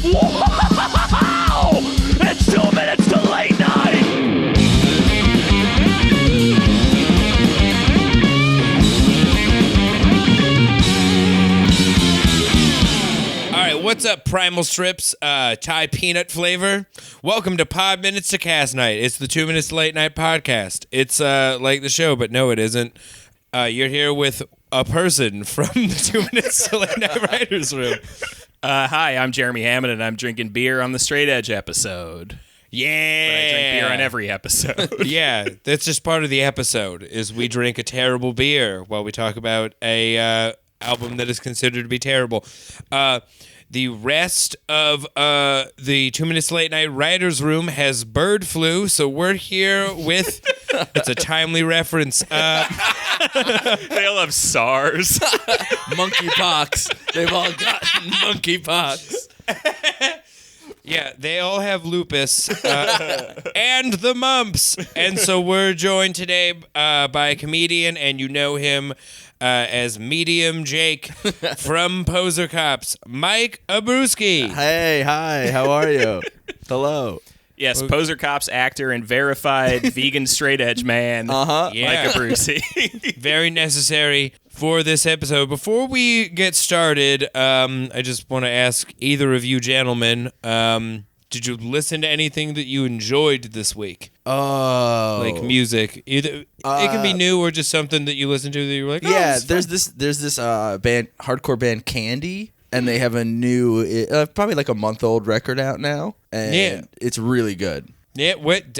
Wow! It's 2 minutes to late night! Alright, what's up, Primal Strips? Thai peanut flavor. Welcome to 5 Minutes to Cast Night. It's the 2 Minutes to Late Night podcast. It's like the show, but no, it isn't. You're here with a person from the 2 Minutes to Late Night Writers Room. Hi, I'm Jeremy Hammond, and I'm drinking beer on the Straight Edge episode. Yeah. But I drink beer on every episode. Yeah, that's just part of the episode, is we drink a terrible beer while we talk about a album that is considered to be terrible. The rest of the 2 Minutes Late Night Writers Room has bird flu, so we're here with... It's a timely reference. They all have SARS. Monkeypox. They've all gotten monkeypox. Yeah, they all have lupus and the mumps. And so we're joined today by a comedian, and you know him as Medium Jake from Posuer Cops, Mike Abrusci. Hey, hi, how are you? Hello. Yes, Posuer Cop's actor and verified vegan straight edge man. Yeah. Mike Abrusci. Very necessary for this episode. Before we get started, I just want to ask either of you gentlemen, did you listen to anything that you enjoyed this week? Oh. Like music. Either it can be new or just something that you listened to that you were like, oh, Yeah, this is there's this band, hardcore band Candy, and they have a new, probably like a month-old record out now, and it's really good. Yeah,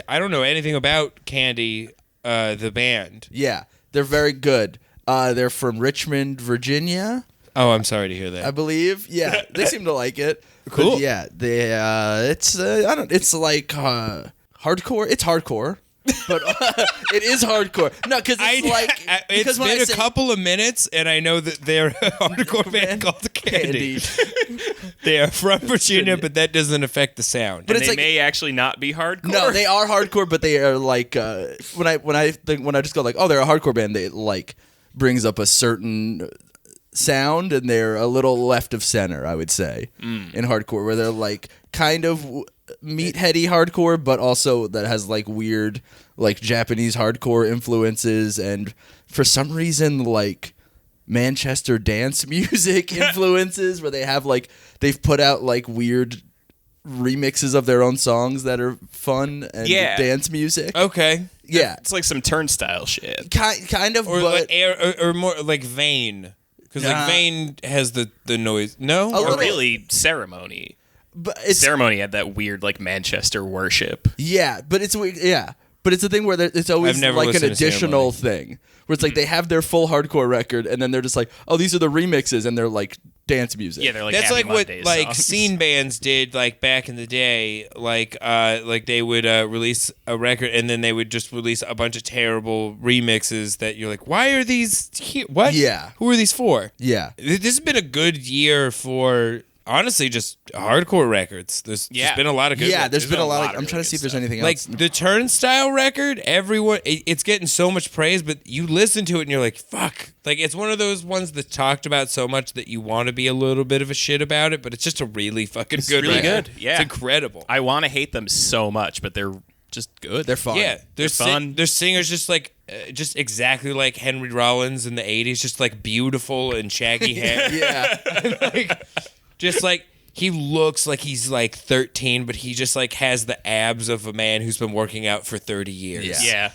I don't know anything about Candy, the band. Yeah, they're very good. They're from Richmond, Virginia, Oh, I'm sorry to hear that. I believe. Yeah, they seem to like it. Cool. But yeah, they it's it's like hardcore. It's hardcore. But it is hardcore. No, because it's it's when been a couple of minutes, and I know that they're a hardcore band called Candy. They are from Virginia, but that doesn't affect the sound. But it's they like- may actually not be hardcore. No, they are hardcore, but they are like when I just go like, oh, they're a hardcore band, they like brings up a certain sound, and they're a little left of center, I would say, in hardcore, where they're like kind of meatheady hardcore, but also that has like weird like Japanese hardcore influences, and for some reason like Manchester dance music influences, where they have like they've put out like weird remixes of their own songs that are fun and dance music. Okay. Yeah, It's like some Turnstile shit. kind of, Or but or more like Vane. Because like Vane has the noise. No? A Or little- really Ceremony. but it's Ceremony had that weird like Manchester worship. yeah, but it's weird. Yeah, but it's a thing where it's always I've never like an listened to additional Ceremony. thing where it's like they have their full hardcore record, and then they're just like, oh, these are the remixes, and they're like dance music. Yeah, they're like That's Happy like what Mondays like songs. scene bands did like back in the day. Like they would release a record and then they would just release a bunch of terrible remixes that you're like, why are these here? What? Yeah. Who are these for? Yeah. This has been a good year for honestly just hardcore records. There's just been a lot of good ones. There's been a lot. I'm of trying really to see if good there's anything Like else. the Turnstile record, everyone it's getting so much praise, but you listen to it and you're like, fuck. Like it's one of those ones that's talked about so much that you want to be a little bit of a shit about it, but it's just a really fucking good really record. good. Yeah. It's incredible. I want to hate them so much, but they're just good. They're fun. Yeah, They're fun. Their singers just like just exactly like Henry Rollins in the 80s, just like beautiful and shaggy hair. Yeah. Like, just like he looks like he's like 13, but he just like has the abs of a man who's been working out for 30 years. Yeah.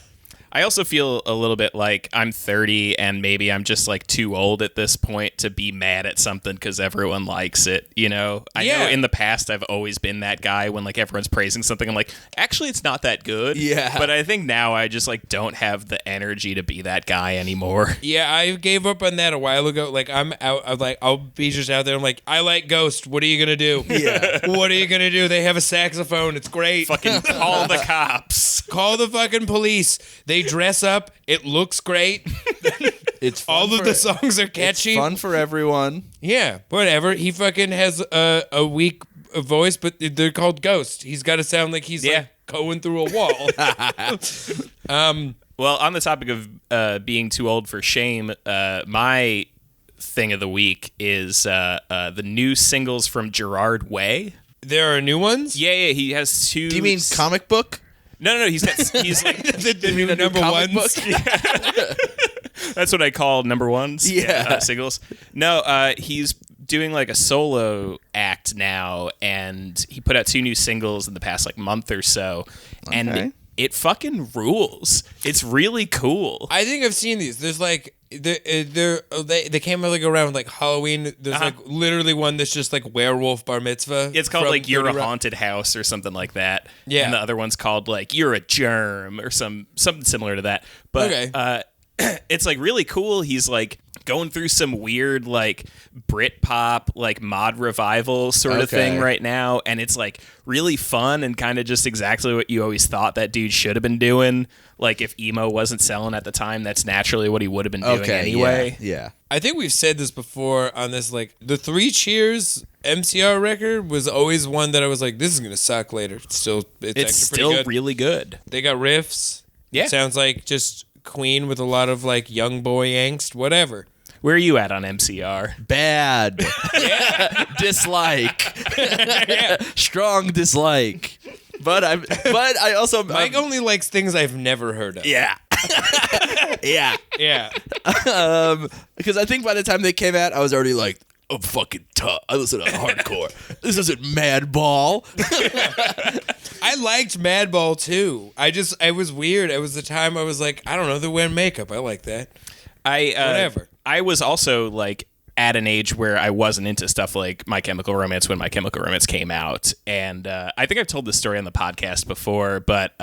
I also feel a little bit like I'm 30 and maybe I'm just like too old at this point to be mad at something because everyone likes it, you know? I know in the past I've always been that guy when like everyone's praising something. I'm like, actually it's not that good. Yeah. But I think now I just like don't have the energy to be that guy anymore. Yeah, I gave up on that a while ago. Like I'm out. I'm like, I'll be just out there. I'm like, I like Ghost. What are you gonna do? Yeah. What are you gonna do? They have a saxophone. It's great. Fucking call the cops. Call the fucking police. They dress up. It looks great. It's fun All of for- the songs are It's catchy. fun for everyone. Yeah, whatever. He fucking has a weak voice, but they're called Ghost. He's got to sound like he's like going through a wall. Well, on the topic of being too old for shame, my thing of the week is the new singles from Gerard Way. There are new ones? Yeah, he has 2. Do you mean comic book? No, he's like the new number comic ones? That's what I call number ones. Yeah. Singles. No, he's doing like a solo act now, and he put out 2 new singles in the past like month or so, and it fucking rules. It's really cool. I think I've seen these. There's like they came like around like Halloween. There's like literally one that's just like werewolf bar mitzvah. It's called like You're a 30 Haunted House or something like that. Yeah. And the other one's called like You're a Germ or something similar to that. But it's like really cool. He's like going through some weird like Britpop like mod revival sort of thing right now, and it's like really fun and kind of just exactly what you always thought that dude should have been doing. Like if emo wasn't selling at the time, that's naturally what he would have been doing anyway. Yeah. I think we've said this before on this, like the 3 Cheers MCR record was always one that I was like, this is gonna suck later. It's actually still pretty good. really good. They got riffs. Yeah. It sounds like just Queen with a lot of like young boy angst, whatever. Where are you at on MCR? Bad. Dislike. Strong dislike. But I also Mike only likes things I've never heard of. Yeah. yeah. Yeah. Because I think by the time they came out, I was already like, I'm fucking tough. I listen to hardcore. This isn't Madball. I liked Madball too. I was weird. It was the time I was like, I don't know, they're wearing makeup. I like that. Whatever. I was also like at an age where I wasn't into stuff like My Chemical Romance when My Chemical Romance came out, and I think I've told this story on the podcast before, but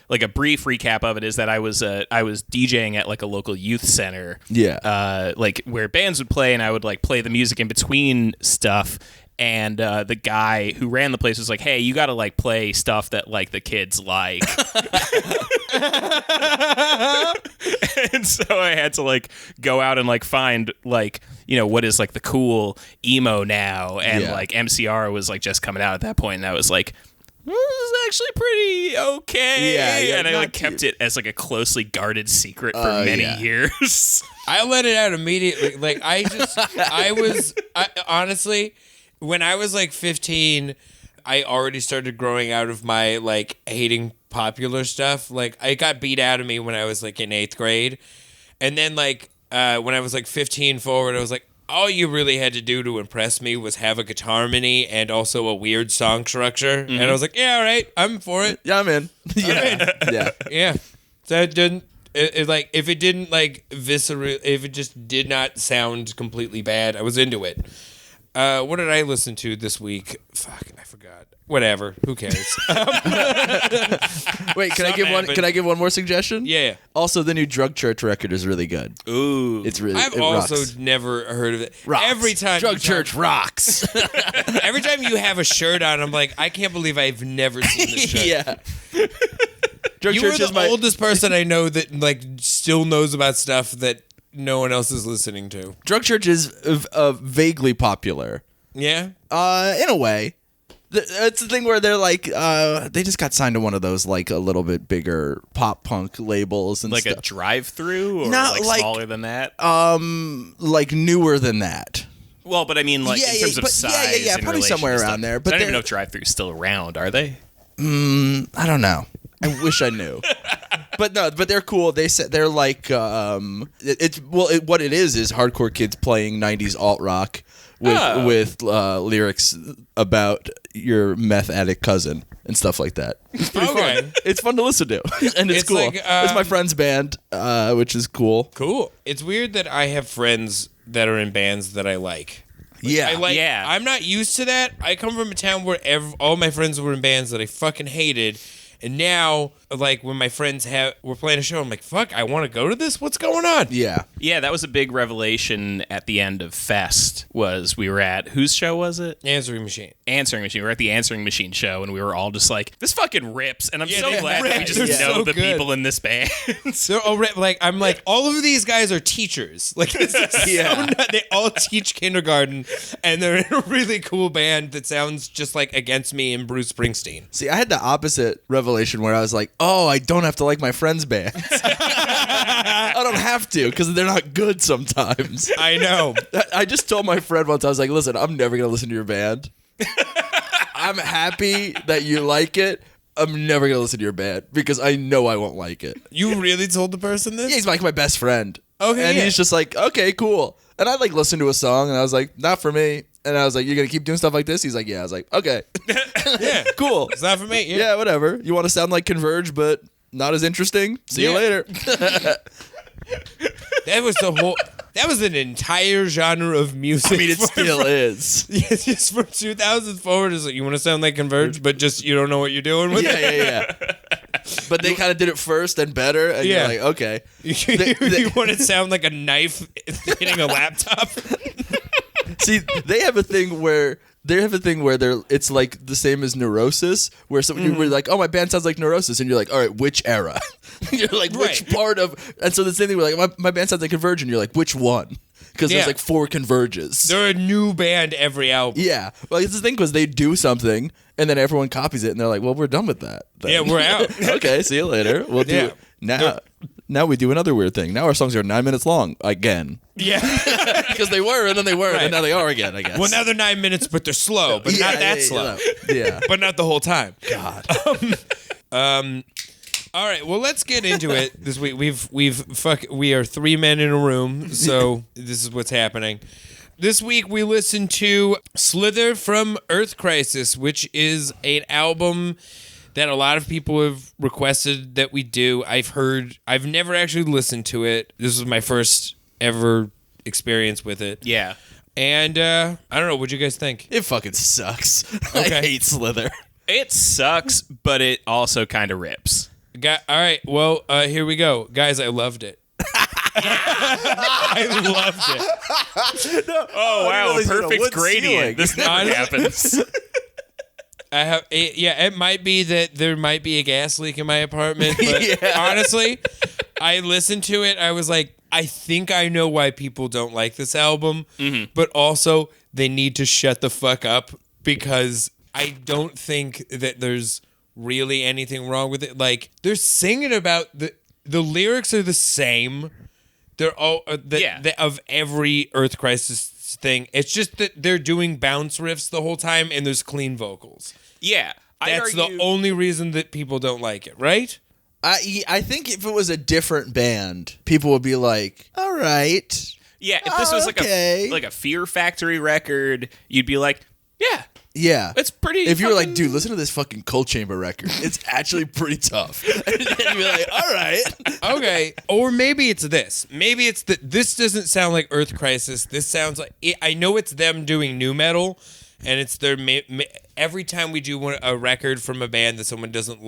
like a brief recap of it is that I was DJing at like a local youth center, like where bands would play, and I would like play the music in between stuff. And the guy who ran the place was like, hey, you got to like play stuff that like the kids like. And so I had to like go out and like find like, you know, what is like the cool emo now. And like MCR was like just coming out at that point. And I was like, well, this is actually pretty okay. Yeah, and I like kept it as like a closely guarded secret for many years. I let it out immediately. Like honestly, when I was like 15, I already started growing out of my like hating popular stuff. Like I got beat out of me when I was like in 8th grade. And then like when I was like 15 forward, I was like, all you really had to do to impress me was have a guitar mini and also a weird song structure. Mm-hmm. And I was like, yeah, all right, I'm for it. Yeah, I'm in. Yeah. That didn't like if it didn't like if it just did not sound completely bad, I was into it. What did I listen to this week? Fuck, I forgot. Whatever. Who cares? Wait, can I give one more suggestion? Yeah. Also, the new Drug Church record is really good. Ooh. It's really I've it also rocks. never heard of it. Rocks. Every time Drug Church rocks. every time you have a shirt on, I'm like, I can't believe I've never seen this shirt. Yeah. Drug You Church are is the my oldest person I know that like still knows about stuff that no one else is listening to. Drug Church is vaguely popular. Yeah? In a way. It's the thing where they're like, they just got signed to one of those like a little bit bigger pop punk labels and like stuff. a drive-through or Not like like- smaller than that? Like newer than that. Well, but I mean, like in terms of size, yeah, in probably relation somewhere to around stuff. there. I But don't even they're- know if drive-throughs still around. Are they? I don't know. I wish I knew. But no, but they're cool. They said they're like what it is hardcore kids playing 90s alt rock with lyrics about your meth addict cousin and stuff like that. It's pretty fun. It's fun to listen to, and it's cool. like, it's my friend's band, which is cool. Cool. It's weird that I have friends that are in bands that I like. Yeah, Yeah. I'm not used to that. I come from a town where all my friends were in bands that I fucking hated. And now, like, when my friends were playing a show, I'm like, fuck, I want to go to this? What's going on? yeah. Yeah, that was a big revelation at the end of Fest. We were at, whose show was it? Answering Machine. Answering Machine. We were at the Answering Machine show, and we were all just like, this fucking rips. And I'm Yeah, so they glad that we rip. just They're know so the good. people in this band. They're all like, I'm like, all of these guys are teachers. Like, this is so nuts. They all teach kindergarten, and they're in a really cool band that sounds just like Against Me and Bruce Springsteen. See, I had the opposite revelation where I was like, oh, I don't have to like my friends' bands. I don't have to because they're not good sometimes. I know. I just told my friend once, I was like, listen, I'm never going to listen to your band. I'm happy that you like it. I'm never gonna listen to your band because I know I won't like it. You really told the person this? Yeah, he's like my best friend. Okay, and yeah. he's just like, okay, cool. And I like listened to a song, and I was like, not for me. And I was like, you're gonna keep doing stuff like this? He's like, yeah. I was like, okay, Yeah. cool. It's not for me. Yeah. Yeah, whatever. You want to sound like Converge, but not as interesting? See you Yeah. later. That was an entire genre of music. I mean, it still is. Yeah, just from 2000s forward, is like, you want to sound like Converge, but just you don't know what you're doing with it. Yeah. But they kind of did it first and better, and Yeah. you're like, okay. You want to sound like a knife hitting a laptop? See, they have a thing where it's like the same as Neurosis, where someone you're like, oh, my band sounds like Neurosis, and you're like, all right, which era? You're like, which Right. part of? And so the same thing, we're like, my band sounds like Converge, and you're like, which one? Because Yeah. there's like 4 Converges. They're a new band every album. Yeah, well, it's the thing because they do something, and then everyone copies it, and they're like, well, we're done with that. then. Yeah, we're out. Okay, see you later. We'll do Yeah. now. Now we do another weird thing. Now our songs are 9 minutes long again. Yeah. Because they were, and then they weren't, Right. and now they are again, I guess. Well, now they're 9 minutes, but they're slow, but not that slow. Yeah. But not the whole time. God. All right, well, let's get into it. This week we are 3 men in a room, so this is what's happening. This week we listened to Slither from Earth Crisis, which is an album that a lot of people have requested that we do. I've never actually listened to it. This was my first ever experience with it. Yeah. And I don't know, what'd you guys think? It fucking sucks. Okay. I hate Slither. It sucks, but it also kind of rips. All right, well, here we go. Guys, I loved it. I loved it. Oh, wow. realize you had a Perfect wood gradient. ceiling. This never Honestly- happens. It might be that there might be a gas leak in my apartment, but Yeah. honestly, I listened to it. I was like, I think I know why people don't like this album, but also they need to shut the fuck up because I don't think that there's really anything wrong with it. Like, they're singing about the lyrics are the same. They're all of every Earth Crisis thing. It's just that they're doing bounce riffs the whole time and there's clean vocals. Yeah. That's the only reason that people don't like it, right? I think if it was a different band, people would be like, all right. Yeah, if this was Okay. like a Fear Factory record, you'd be like, yeah, Yeah. it's pretty. If you were like, fucking- dude, listen to this fucking Cold Chamber record. It's actually pretty tough. And then you'd be like, all right. Okay. Or maybe it's this. Maybe it's that this doesn't sound like Earth Crisis. This sounds like I know it's them doing new metal, and it's their every time we do a record from a band that someone doesn't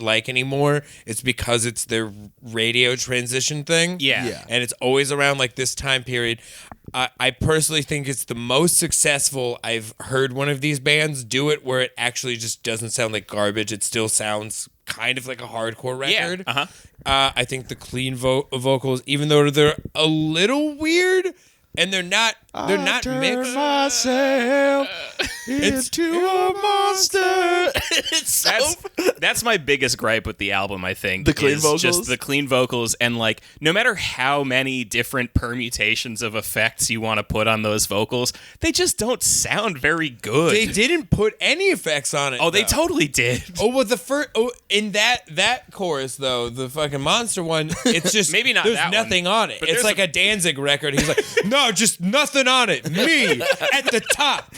like anymore, it's because it's their radio transition thing. Yeah. Yeah. And it's always around like this time period. I personally think it's the most successful I've heard one of these bands do it where it actually just doesn't sound like garbage. It still sounds kind of like a hardcore record. Uh-huh. I think the clean vocals, even though they're a little weird and they're not mixed. myself into a monster. It's so That's my biggest gripe with the album, I think. The clean is vocals? Just the clean vocals, and like no matter how many different permutations of effects you want to put on those vocals, they just don't sound very good. They didn't put any effects on it. Oh, they though. totally did. Oh, well, in that chorus though, the fucking monster one, it's just Maybe not There's that nothing one, on it. but It's there's like a Danzig record. He's like, no, just nothing on it. Me at the top,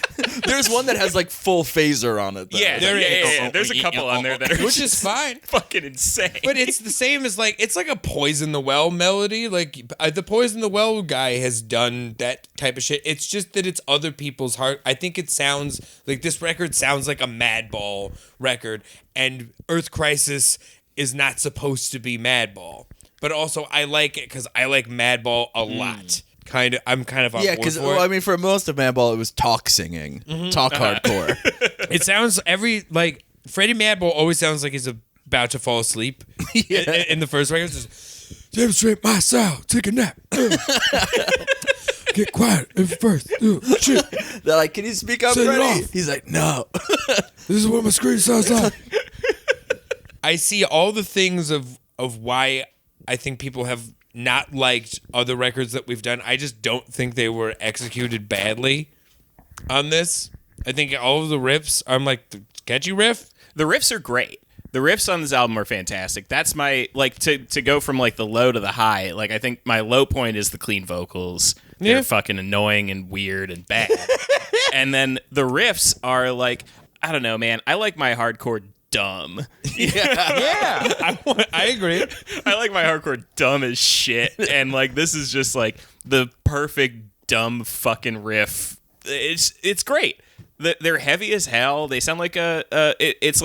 There's one that has like full phaser on it, though. Yeah, There yeah, is. yeah, yeah. There's a couple on there that are which just is fine. fucking insane. But it's the same as it's like a Poison the Well melody. Like the Poison the Well guy has done that type of shit. It's just that it's other people's heart. I think it sounds like this record sounds like a Madball record, and Earth Crisis is not supposed to be Madball. But also, I like it because I like Madball a lot. I'm kind of on Yeah, board because for it. I mean, for most of Madball, it was talk singing, talk hardcore. It sounds Freddie Madball always sounds like he's about to fall asleep in the first record. It's just, demonstrate my style, take a nap. Get quiet at first. Shit. They're like, "Can you speak up, Set it Freddie?" off. He's like, "No." This is what my screen sounds like. I see all the things of why I think people have not liked other records that we've done. I just don't think they were executed badly on this. I think all of the riffs, I'm like, the catchy riff. The riffs are great. The riffs on this album are fantastic. That's my, like, to go from, like, the low to the high. Like, I think my low point is the clean vocals. They're fucking annoying and weird and bad. And then the riffs are, like, I don't know, man. I like my hardcore dumb. I agree. I like my hardcore dumb as shit. And, like, this is just, like, the perfect dumb fucking riff. It's great. They're heavy as hell. They sound like it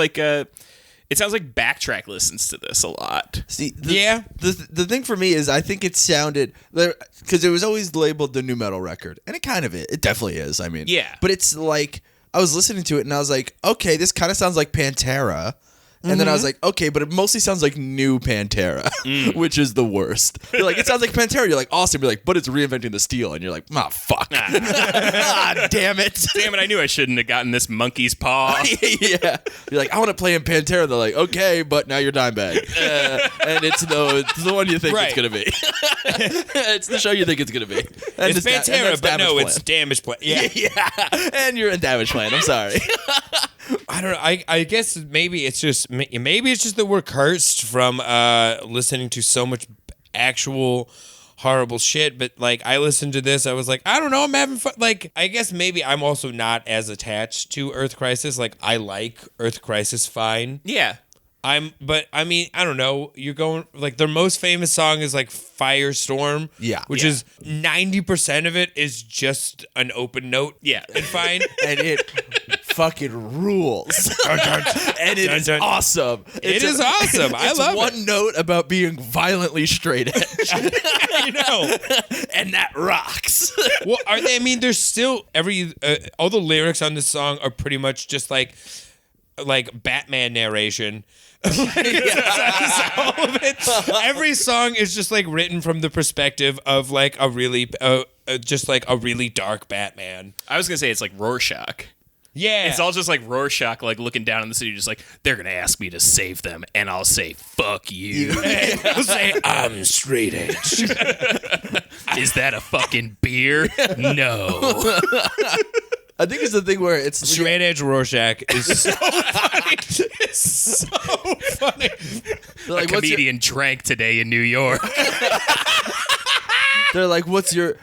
sounds like Backtrack listens to this a lot. See, the thing for me is I think it sounded, because it was always labeled the new metal record, and it kind of is. It definitely is. I mean, yeah. But it's like I was listening to it and I was like, okay, this kind of sounds like Pantera. And then I was like, okay, but it mostly sounds like new Pantera, which is the worst. You're like, it sounds like Pantera. You're like, awesome. You're like, but it's reinventing the steel. And you're like, fuck. Damn it. Damn it, I knew I shouldn't have gotten this monkey's paw. Yeah. You're like, I want to play in Pantera. They're like, okay, but now you're Dimebag. And it's the one you think it's going to be. It's the show you think it's going to be. And It's Pantera, but no, Plan. it's Damage Plan. Yeah. And you're in Damage Plan. I'm sorry. I don't know. I guess maybe it's just that we're cursed from listening to so much actual horrible shit. But like, I listened to this, I was like, I don't know, I'm having fun. Like, I guess maybe I'm also not as attached to Earth Crisis. Like, I like Earth Crisis fine. Yeah. But I mean, I don't know. You're going like their most famous song is like Firestorm. Yeah. Which is 90% of it is just an open note. Yeah. And fine. And it fucking rules. And it is awesome. It is awesome. I love it. One note about being violently straight edge. You know. And that rocks. Well, are they? I mean, there's still all the lyrics on this song are pretty much just like Batman narration. All of it. Every song is just like written from the perspective of like a really, just like a really dark Batman. I was gonna say it's like Rorschach. Yeah, It's all just like Rorschach, like looking down on the city, just like, they're gonna ask me to save them, and I'll say, fuck you. I'll say I'm straight edge. Is that a fucking beer? No. I think it's the thing where it's Straight edge Rorschach is so funny. It's so funny. like, A comedian drank today in New York. They're like, what's your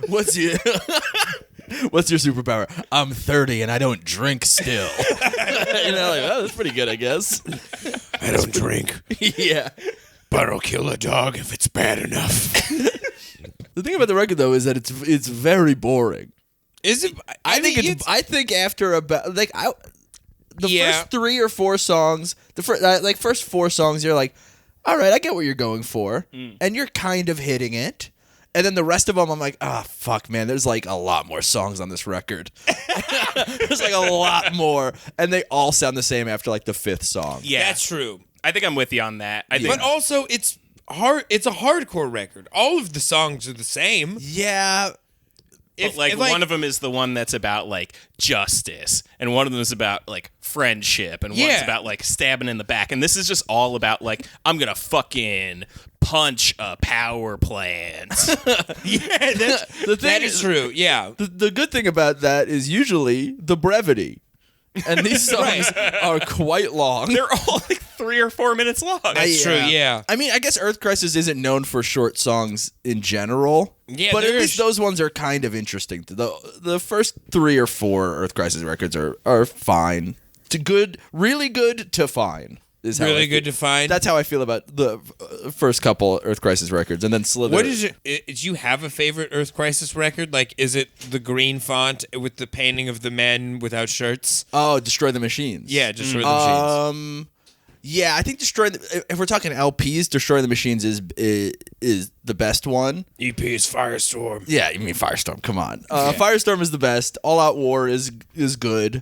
superpower? I'm 30 and I don't drink still. You know, like, oh, that's pretty good, I guess. I don't drink, Yeah. but I'll kill a dog if it's bad enough. The thing about the record though is that it's very boring. Is it? I think after about the first 3 or 4 songs, first 4 songs, you're like, all right, I get what you're going for, and you're kind of hitting it. And then the rest of them, I'm like, fuck, man, there's like a lot more songs on this record. There's like a lot more, and they all sound the same after like the 5th song. Yeah, That's true. I think I'm with you on that. I think, But also, it's hard. It's a hardcore record. All of the songs are the same. Yeah. But one of them is the one that's about like justice, and one of them is about like friendship, and one's about like stabbing in the back, and this is just all about like, I'm gonna fucking punch a power plant. That is true. Yeah. The good thing about that is usually the brevity. And these songs are quite long. They're all like 3 or 4 minutes long. That's true, yeah. I mean, I guess Earth Crisis isn't known for short songs in general. Yeah, but at least those ones are kind of interesting. The first 3 or 4 Earth Crisis records are fine to good, really good to fine. Is how Really good to fine. That's how I feel about the first couple Earth Crisis records, and then Slither. What is it? Do you have a favorite Earth Crisis record? Like, is it the green font with the painting of the men without shirts? Oh, Destroy the Machines. Yeah, Destroy the Machines. Yeah, I think if we're talking LPs, Destroy the Machines is the best one. EP is Firestorm. Yeah, you mean Firestorm? Come on, Firestorm is the best. All Out War is good.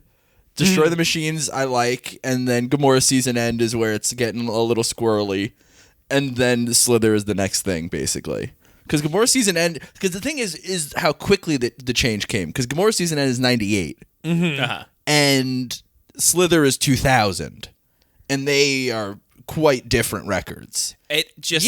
Destroy the Machines I like, and then Gomorrah Season End is where it's getting a little squirrely, and then Slither is the next thing basically. Because Gomorrah Season End, because the thing is how quickly the change came. Because Gomorrah Season End is 98, and Slither is 2000, and they are quite different records. It just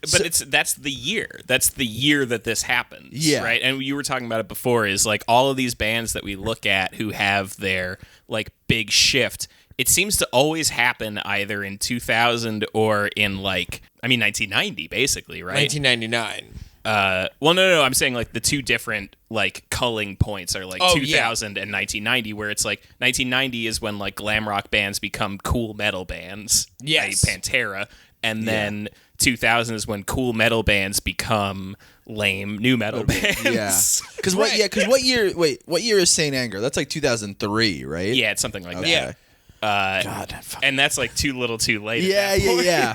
But that's the year. That's the year that this happens. Yeah. Right. And you were talking about it before. Is like all of these bands that we look at who have their like big shift. It seems to always happen either in 2000 or in 1990, basically, right? 1999. Well, no. I'm saying like the two different like culling points are like 2000 and 1990, where it's like 1990 is when like glam rock bands become cool metal bands, Yes. like Pantera, and then 2000 is when cool metal bands become lame new metal bands. Yeah. Because what year? Wait, what year is Saint Anger? That's like 2003, right? Yeah, it's something like Okay. that. God. And that's like too little, too late. Yeah.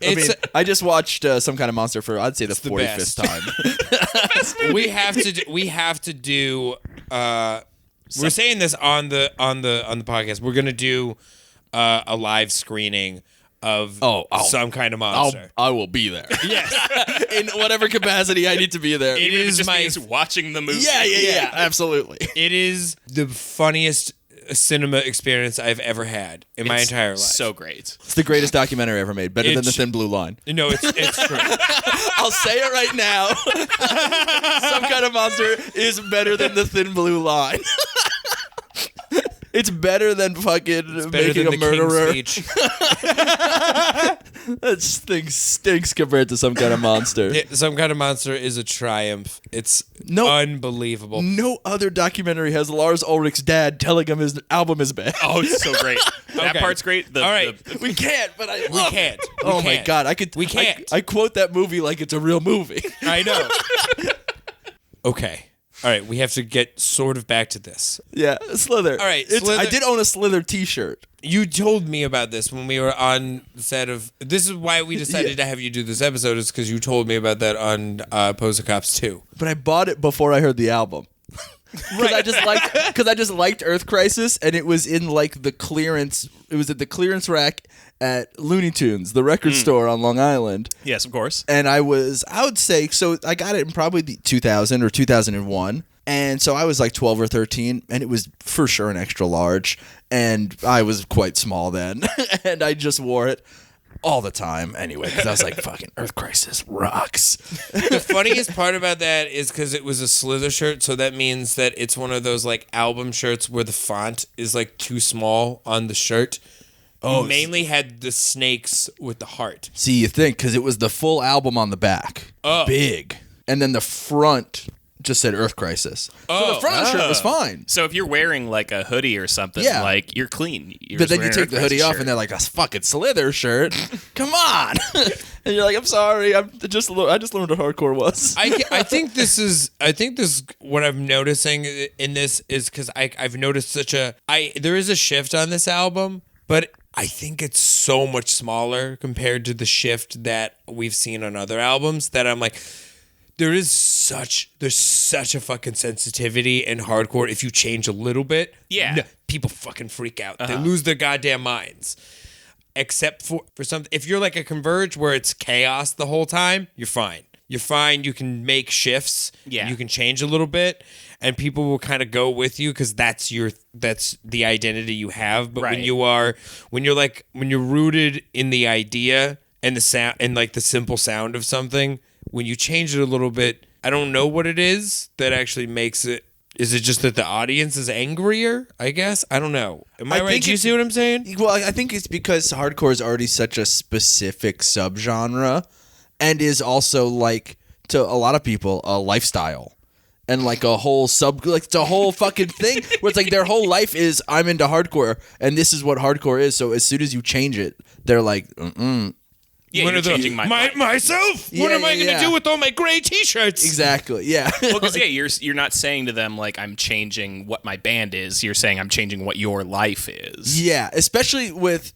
I mean, I just watched Some Kind of Monster for I'd say the 45th time. We have to do. We're saying this on the podcast. We're gonna do a live screening of Some Kind of Monster. I will be there. Yes. In whatever capacity I need to be there. It is just watching the movie. Yeah, absolutely. It is the funniest cinema experience I've ever had in my entire life. So great. It's the greatest documentary ever made. Better than The Thin Blue Line. No, it's true. I'll say it right now. Some Kind of Monster is better than The Thin Blue Line. It's better than fucking making a murderer. That thing stinks compared to Some Kind of Monster. Yeah, Some Kind of Monster is a triumph. It's unbelievable. No other documentary has Lars Ulrich's dad telling him his album is bad. Oh, it's so great. That part's great. All right. We can't, but We can't. Oh my God, We can't. I quote that movie like it's a real movie. I know. Okay. All right, we have to get sort of back to this. Yeah, Slither. All right, I Slither- did own a Slither T-shirt. You told me about this when we were on the set of. This is why we decided to have you do this episode, is because you told me about that on Posuer Cops 2. But I bought it before I heard the album. Because I just liked Earth Crisis, and it was in like the clearance. It was at the clearance rack at Looney Tunes, the record store on Long Island. Yes, of course. And I would say, so I got it in probably the 2000 or 2001. And so I was like 12 or 13, and it was for sure an extra large. And I was quite small then. And I just wore it all the time anyway, because I was like, fucking Earth Crisis rocks. The funniest part about that is because it was a Slither shirt, so that means that it's one of those like album shirts where the font is like too small on the shirt. Oh, mainly had the snakes with the heart. See, you think, because it was the full album on the back. Oh. Big. And then the front just said Earth Crisis. So the front of the shirt was fine. So if you're wearing like a hoodie or something, like you're clean. But then you take the hoodie off and they're like, a fucking Slither shirt. Come on. And you're like, I'm sorry. I just learned what hardcore was. I think this what I'm noticing in this is because I've noticed there is a shift on this album, but I think it's so much smaller compared to the shift that we've seen on other albums that I'm like, there's such a fucking sensitivity in hardcore. If you change a little bit, people fucking freak out. They lose their goddamn minds. Except for something, if you're like a Converge where it's chaos the whole time, you're fine. You're fine. You can make shifts. Yeah. You can change a little bit, and people will kind of go with you because that's the identity you have. But when you're rooted in the idea and the sound and like the simple sound of something, when you change it a little bit, I don't know what it is that actually makes it. Is it just that the audience is angrier? I guess. I don't know. Am I right? Do you see what I'm saying? Well, I think it's because hardcore is already such a specific subgenre and is also like, to a lot of people, a lifestyle. And like a whole it's a whole fucking thing where it's like their whole life is, I'm into hardcore and this is what hardcore is. So as soon as you change it, they're like, Yeah, you're changing myself. Yeah, what am I going to yeah. do with all my gray T-shirts? Exactly. Yeah. Well, because you're not saying to them like I'm changing what my band is. You're saying I'm changing what your life is. Yeah, especially with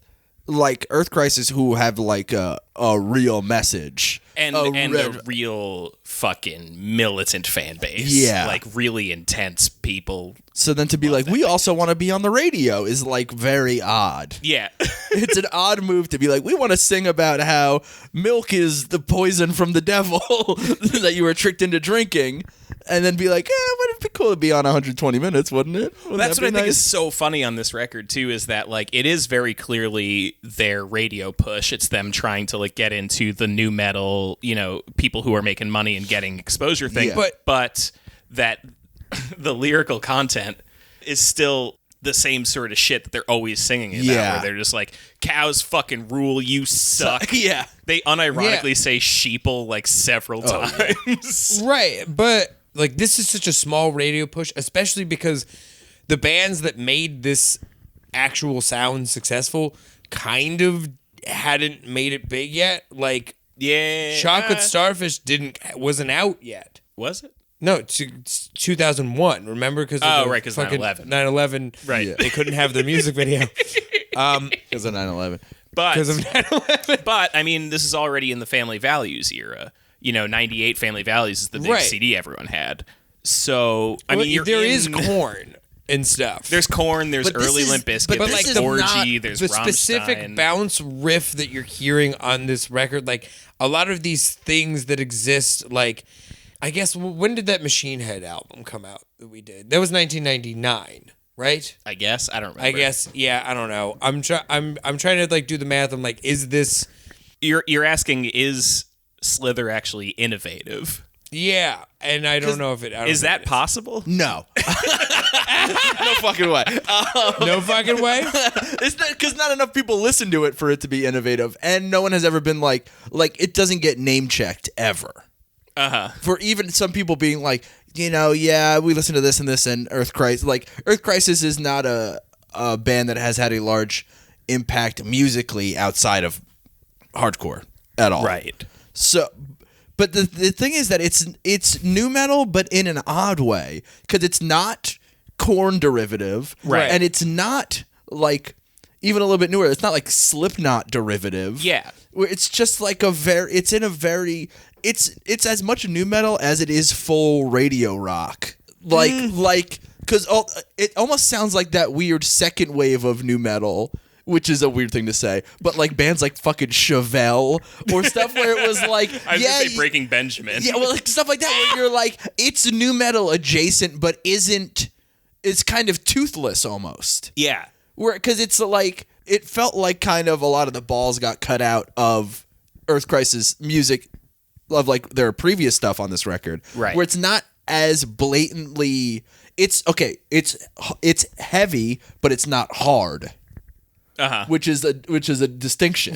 like Earth Crisis, who have like a real message and a real fucking militant fan base. Yeah, like really intense people. So then to be like, we also want to be on the radio is like very odd. Yeah. It's an odd move to be like, we want to sing about how milk is the poison from the devil that you were tricked into drinking, and then be like, would it be cool to be on 120 Minutes, wouldn't it? That's what I think is so funny on this record too, is that like it is very clearly their radio push. It's them trying to like get into the new metal, people who are making money and getting exposure thing, Yeah. but that the lyrical content is still the same sort of shit that they're always singing about, where they're just like, cows fucking rule, you suck. Yeah. They unironically say sheeple like several times. Right, but like this is such a small radio push, especially because the bands that made this actual sound successful kind of hadn't made it big yet. Like, Chocolate Starfish wasn't out yet. Was it? No, 2001. Remember? Because because 9/11. 9/11. Right. They couldn't have their music video Because of 9/11. because of 9/11. But I mean, this is already in the Family Values era. 98 Family Values is the big Right. CD everyone had. So I mean, there is Korn and stuff. There's Korn, there's But this early is- Limp but Bizkit, this there's is Orgy, not there's the Rammstein. specific bounce riff that you're hearing on this record, like a lot of these things that exist, like I guess when did that Machine Head album come out that we did? That was 1999, right? I guess I don't remember. I guess, yeah, I don't know. I'm trying to like do the math. I'm like, is this? You're asking, is Slither actually innovative? Yeah, and I don't know if it Is that possible? No. No fucking way. No fucking way. It's not because not enough people listen to it for it to be innovative, and no one has ever been like it doesn't get name checked ever. For even some people being like, we listen to this and this and Earth Crisis. Like Earth Crisis is not a band that has had a large impact musically outside of hardcore at all. Right. So, but the thing is that it's new metal, but in an odd way, because it's not Korn derivative, Right. And it's not like even a little bit newer. It's not like Slipknot derivative. Yeah. Where it's just like it's as much new metal as it is full radio rock. Like because it almost sounds like that weird second wave of new metal, which is a weird thing to say, but like bands like fucking Chevelle or stuff where it was like, I was gonna say Breaking Benjamin. yeah, well, like stuff like that where you're like, it's new metal adjacent, but it's kind of toothless almost. Yeah. Because it's like, it felt like kind of a lot of the balls got cut out of Earth Crisis music, of like their previous stuff on this record, Right. Where it's not as blatantly. It's heavy, but it's not hard. Which is a distinction.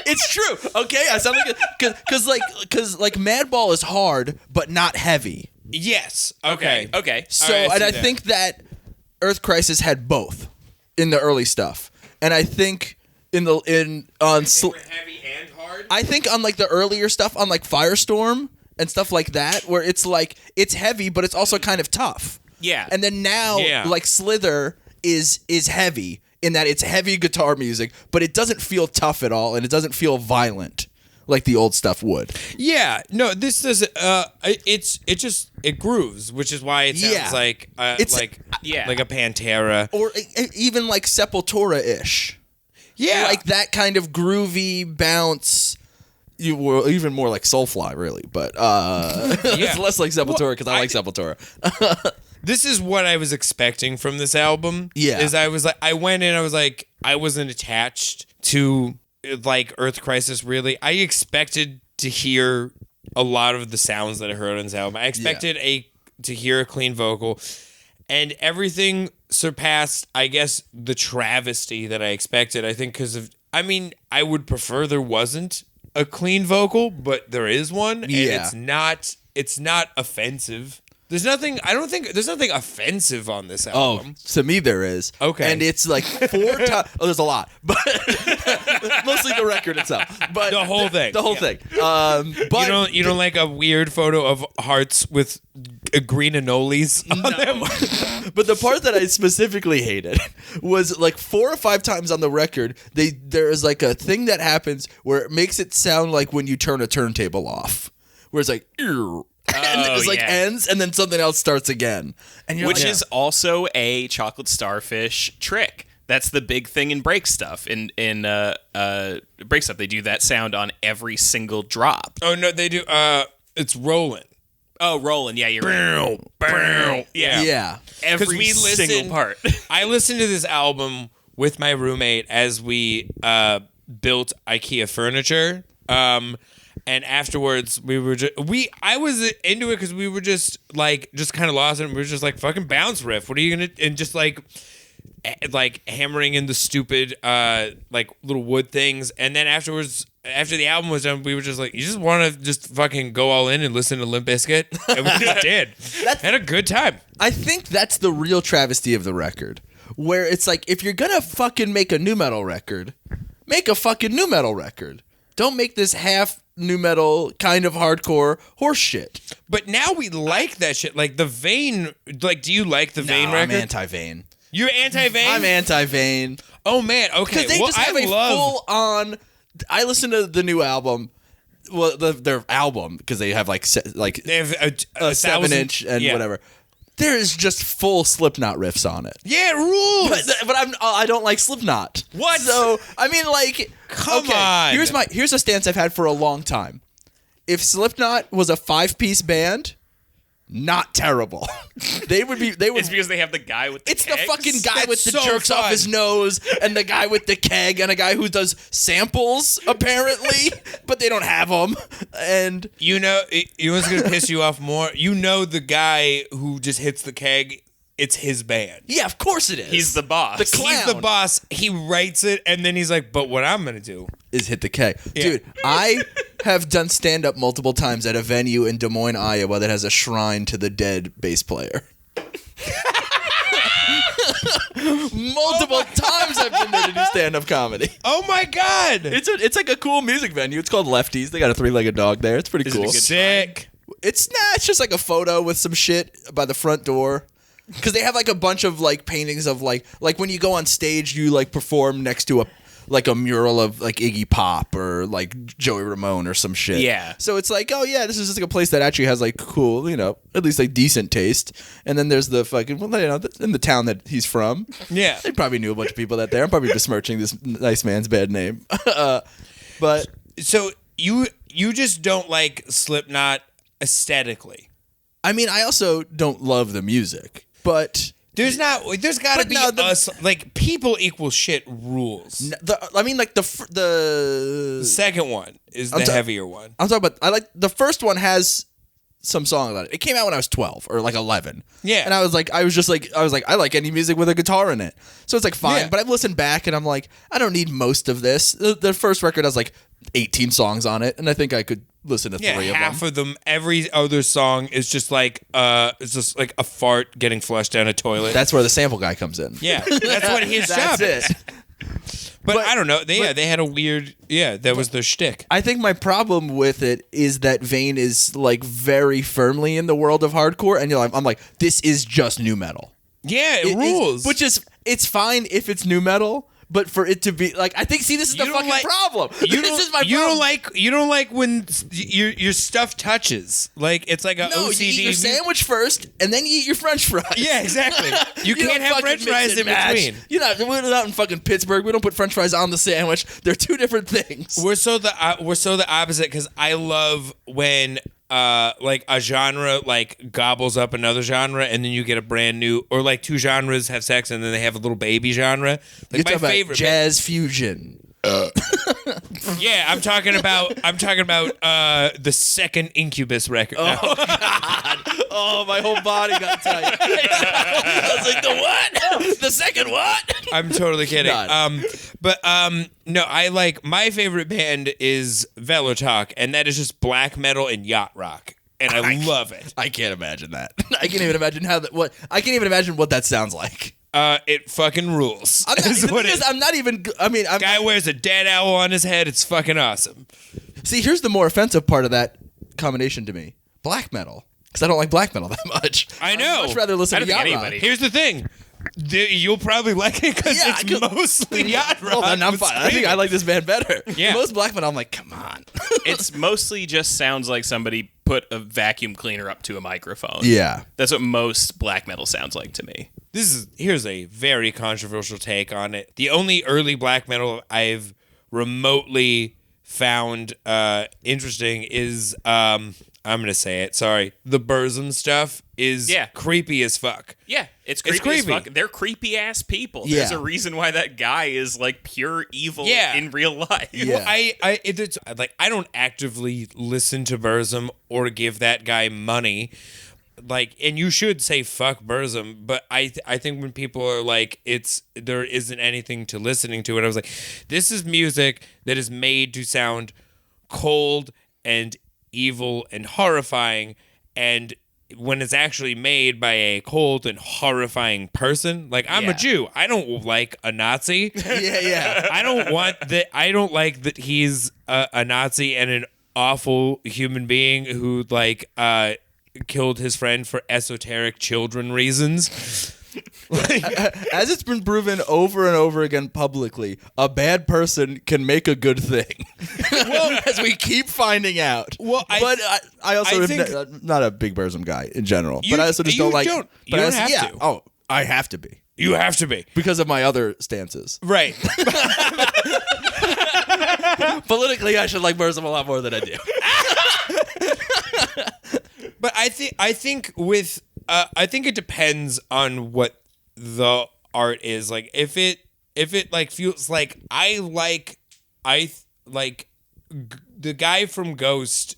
It's true. Okay, I sound like because Madball is hard but not heavy. Yes. Okay. So, All right, and see I that. think that Earth Crisis had both in the early stuff, and I think heavy and hard. I think on like the earlier stuff on like Firestorm and stuff like that, where it's like it's heavy but it's also kind of tough. Yeah. And then now Yeah. like Slither is heavy in that it's heavy guitar music, but it doesn't feel tough at all, and it doesn't feel violent like the old stuff would. Yeah, no, this does. It grooves, which is why it sounds Yeah. like It's- like yeah. like a Pantera. Or even like Sepultura-ish. Yeah, Like that kind of groovy bounce. You were even more like Soulfly, really, but it's less like Sepultura because I like Sepultura. this is what I was expecting from this album. Yeah. Is I was like, I went in, I was like, I wasn't attached to like Earth Crisis really. I expected to hear a lot of the sounds that I heard on this album. I expected to hear a clean vocal, and everything surpassed, I guess, the travesty that I expected. I think because of, I mean, I would prefer there wasn't a clean vocal, but there is one, and Yeah. it's not offensive. There's nothing. I don't think there's nothing offensive on this Oh, album. to me there is. Okay. And it's like 4 times. Oh, there's a lot, but mostly the record itself. But The whole thing. The whole thing. But You don't like a weird photo of hearts with green anoles on them? But the part that I specifically hated was like 4 or 5 times on the record, there is like a thing that happens where it makes it sound like when you turn a turntable off, where it's like, "Ew." And it's like yeah. ends, and then something else starts again. And you're Which like, is also a Chocolate Starfish trick. That's the big thing in break stuff. In break stuff, they do that sound on every single drop. Oh no, they do. It's rolling. Oh, rolling. Yeah, you're right. Yeah. yeah. Every we single listened- part. I listened to this album with my roommate as we built IKEA furniture. And afterwards, I was into it because we were just kind of lost, and we were just like, fucking bounce riff. What are you gonna, and just like hammering in the stupid little wood things. And then afterwards, after the album was done, we were just like, you just want to just fucking go all in and listen to Limp Bizkit? And we just did. Had a good time. I think that's the real travesty of the record, where it's like, if you're gonna fucking make a nu metal record, make a fucking nu metal record. Don't make this half nu metal kind of hardcore horse shit. But now we like that shit. Like the Vane, do you like the Vane record? I'm anti-Vane. You're anti-Vane? I'm anti-Vane. Oh man, okay. Because they just have full on. I listened to the new album. Well, their album, because they have they have a 7-inch and whatever. There is just full Slipknot riffs on it. Yeah, it rules. But I don't like Slipknot. What? So I mean, come on. Here's a stance I've had for a long time. If Slipknot was a 5-piece band, not terrible. They would. It's because they have the guy with the It's kegs? the fucking guy That's with the so jerks off fun. his nose, and the guy with the keg, and a guy who does samples, apparently, but they don't have them. And you know what's gonna piss you off more? You know the guy who just hits the keg. It's his band. yeah, of course it is. He's the boss. The clown. He's the boss. He writes it, and then he's like, "But what I'm gonna do is hit the keg. Yeah. Dude, I have done stand-up multiple times at a venue in Des Moines, Iowa that has a shrine to the dead bass player. Multiple times I've been there to do stand-up comedy. Oh my god! It's like a cool music venue. It's called Lefties. They got a 3-legged dog there. It's pretty Is it a cool. good Sick. It's just like a photo with some shit by the front door. Because they have a bunch of paintings of like when you go on stage, you perform next to a mural of Iggy Pop or Joey Ramone or some shit. Yeah. So it's oh yeah, this is just a place that actually has cool, at least decent taste. And then there's the fucking in the town that he's from. Yeah. They probably knew a bunch of people that there. I'm probably besmirching this nice man's bad name. But So you just don't like Slipknot aesthetically. I mean, I also don't love the music. But There's got to But be no, the- us people equal shit rules. the Second one is the heavier one. I'm talking about. The first one has some songs on it. It came out when I was 12 or 11. Yeah. And I like any music with a guitar in it. So it's fine. Yeah. But I've listened back and I'm I don't need most of this. The first record has 18 songs on it, and I think I could listen to 3 of them. Half of them. Every other song is just it's just like a fart getting flushed down a toilet. That's where the sample guy comes in. yeah, that's what his job That's is. it. But I don't know. They had a weird. Yeah, that was their shtick. I think my problem with it is that Vane is very firmly in the world of hardcore, and I'm this is just nu metal. Yeah, it rules. It's fine if it's nu metal, but for it to be I think this is the You don't fucking like- problem. You This don't, is my you problem. don't like when your stuff touches. It's like a No, OCD. you eat your sandwich first, and then you eat your French fries. Yeah, exactly. You don't can't have fucking French mix fries and in match. between. We're not in fucking Pittsburgh. We don't put French fries on the sandwich. They're two different things. We're so the opposite because I love when a genre gobbles up another genre, and then you get a brand new, or two genres have sex and then they have a little baby genre. You're My talking about favorite jazz fusion. Yeah, I'm talking about the second Incubus record. No. Oh, my whole body got tight. I was the what? The second what? I'm totally kidding. None. No, my favorite band is Velotalk, and that is just black metal and yacht rock, and I love it. I can't imagine that. I can't even imagine I can't even imagine what that sounds like. It fucking rules. I'm not even. I mean, Guy wears a dead owl on his head. It's fucking awesome. See, here's the more offensive part of that combination to me: black metal, because I don't like black metal that much. I know. I'd much rather listen I to don't yacht think rock. anybody- Here's the thing. You'll probably like it because Yeah, it's mostly yacht rock. Well, then I'm with fine. I think screaming. I like this band better. Yeah. Most black metal, I'm come on. It's mostly just sounds like somebody put a vacuum cleaner up to a microphone. Yeah. That's what most black metal sounds like to me. Here's a very controversial take on it. The only early black metal I've remotely found interesting is I'm gonna say it. Sorry, the Burzum stuff is creepy as fuck. Yeah, It's creepy. creepy. As fuck. They're creepy ass people. Yeah. There's a reason why that guy is like pure evil in real life. Yeah. It's like I don't actively listen to Burzum or give that guy money. Like, and you should say fuck Burzum, but I think when people are like, there isn't anything to listening to it, I was like, this is music that is made to sound cold and evil and horrifying, and when it's actually made by a cold and horrifying person, like I'm a Jew, I don't like a Nazi. Yeah. I don't like that he's a Nazi and an awful human being who like killed his friend for esoteric children reasons. As it's been proven over and over again publicly, a bad person can make a good thing. Well, as we keep finding out. Well, I also I think- am not a big Burzum guy in general. You- But I also just don't you like. don't- but you I don't also- have to. Oh, I have to be You have to be. because of my other stances. Right. Politically, I should like Burzum a lot more than I do. But I think it depends on what the art is. Like if it like feels like the guy from Ghost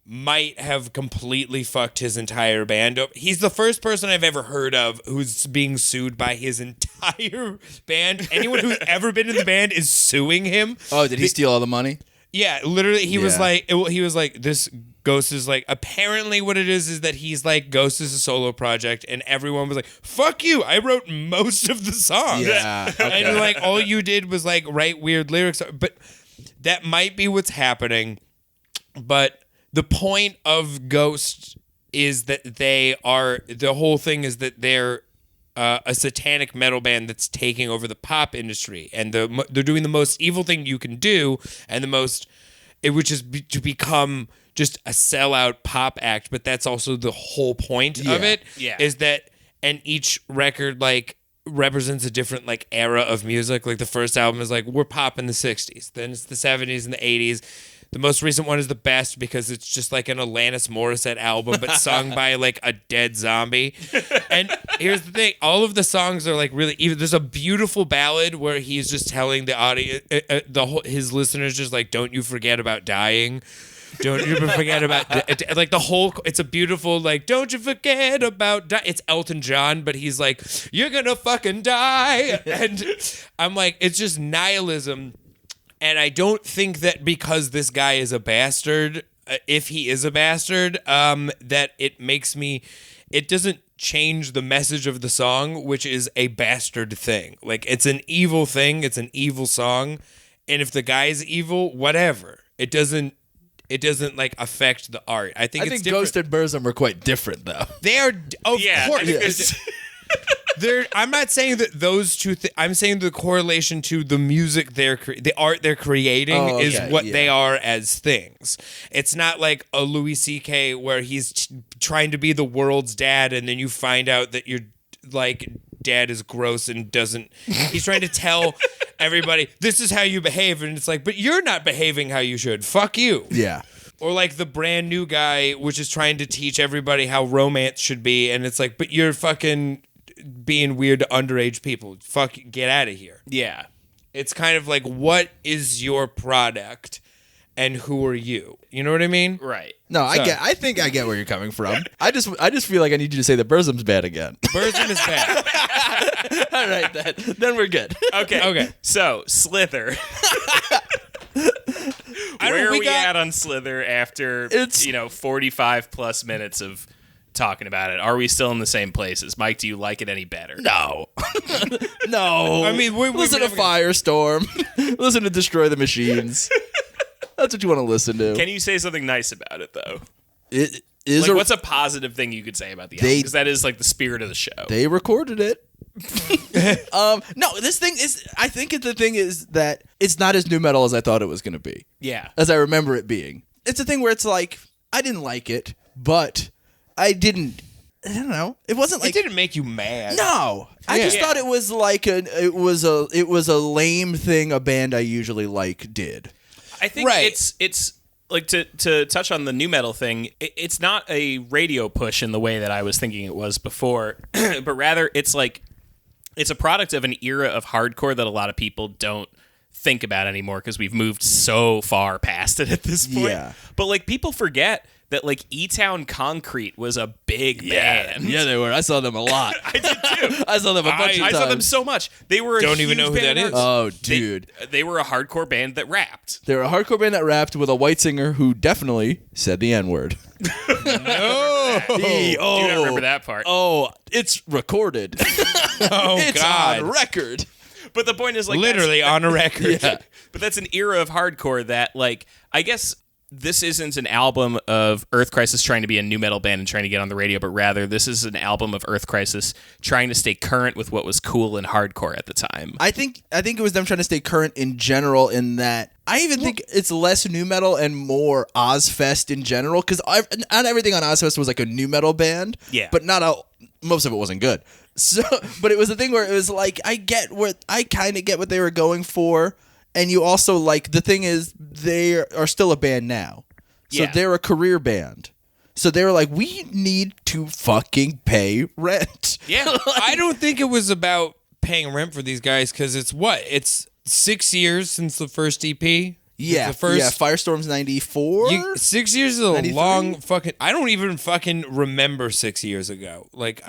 might have completely fucked his entire band up. He's the first person I've ever heard of who's being sued by his entire band. Anyone who's ever been in the band is suing him. Oh, did he steal all the money? Yeah, literally, he was Yeah. like, this Ghost is like, apparently what it is that he's like, Ghost is a solo project, and everyone was like, fuck you, I wrote most of the songs. Yeah, okay. And like, all you did was like, write weird lyrics. But that might be what's happening. But the point of Ghost is that the whole thing is that they're a satanic metal band that's taking over the pop industry, and they're doing the most evil thing you can do, and which is to become just a sellout pop act. But that's also the whole point of it. Yeah. Is that, and each record like represents a different like era of music. Like the first album is like, we're pop in the 60s, then it's the 70s and the 80s. The most recent one is the best because it's just like an Alanis Morissette album, but sung by like a dead zombie. And here's the thing: all of the songs are like really even. There's a beautiful ballad where he's just telling the audience, his listeners, just like, "Don't you forget about dying." Don't you forget about like the whole. It's a beautiful like. Don't you forget about die. It's Elton John, but he's like, "You're gonna fucking die," and I'm like, it's just nihilism. And I don't think that because this guy is a bastard, if he is a bastard, that it doesn't change the message of the song, which is a bastard thing. Like, it's an evil thing, it's an evil song, and if the guy's evil, whatever. It doesn't like affect the art. I think it's different. Ghost and Burzum are quite different, though. They are, of Yeah, course. I think there's- I'm not saying that those two. I'm saying the correlation to the music the art they're creating is what they are as things. It's not like a Louis C.K. where he's trying to be the world's dad, and then you find out that your like dad is gross and doesn't. He's trying to tell everybody this is how you behave, and it's like, but you're not behaving how you should. Fuck you. Yeah. Or like the brand new guy, which is trying to teach everybody how romance should be, and it's like, but you're fucking being weird to underage people. Fuck, get out of here. Yeah. It's kind of like, what is your product and who are you? You know what I mean? Right. No, I think I get where you're coming from. I just feel like I need you to say that Burzum's bad again. Burzum is bad. All right, then we're good. Okay. So, Slither. Where are we at on Slither after, It's- 45 plus minutes of talking about it? Are we still in the same places? Mike, do you like it any better? No. No. I mean, listen to never gonna- Firestorm. Listen to Destroy the Machines. That's what you want to listen to. Can you say something nice about it, though? It is Like, what's a positive thing you could say about the album? Because that is, like, the spirit of the show. They recorded it. No, this thing is. I think the thing is that it's not as new metal as I thought it was going to be. Yeah. As I remember it being. It's a thing where it's like I didn't like it, but I don't know. It wasn't like It didn't make you mad. No, I just thought it was like it was a lame thing a band I usually like did. I think Right. it's like to touch on the new metal thing, it's not a radio push in the way that I was thinking it was before, but rather it's like it's a product of an era of hardcore that a lot of people don't think about anymore because we've moved so far past it at this point. Yeah. But like people forget that like E-Town Concrete was a big band. Yeah, they were. I saw them a lot. I did too. I saw them a bunch of I times. saw them so much. They were Don't a even huge know who band that in is. our- Oh, dude. They were a hardcore band that rapped. They're a hardcore band that rapped with a white singer who definitely said the N-word. No. Do you not remember that part? Oh, it's recorded. Oh, It's God. on record. But the point is, like, Literally on a record. Yeah. But that's an era of hardcore that, like, I guess this isn't an album of Earth Crisis trying to be a new metal band and trying to get on the radio, but rather this is an album of Earth Crisis trying to stay current with what was cool and hardcore at the time. I think it was them trying to stay current in general in that I even think it's less new metal and more Ozfest in general because not everything on Ozfest was like a new metal band. Yeah. But most of it wasn't good. So, but it was a thing where it was like I kind of get what they were going for. And you also, like, the thing is, they are still a band now. So Yeah. they're a career band. So they were like, we need to fucking pay rent. Yeah. I don't think it was about paying rent for these guys because it's 6 years since the first EP. Yeah. The first, yeah, Firestorm's 94? 6 years is a 93? long fucking. I don't even fucking remember 6 years ago. Like,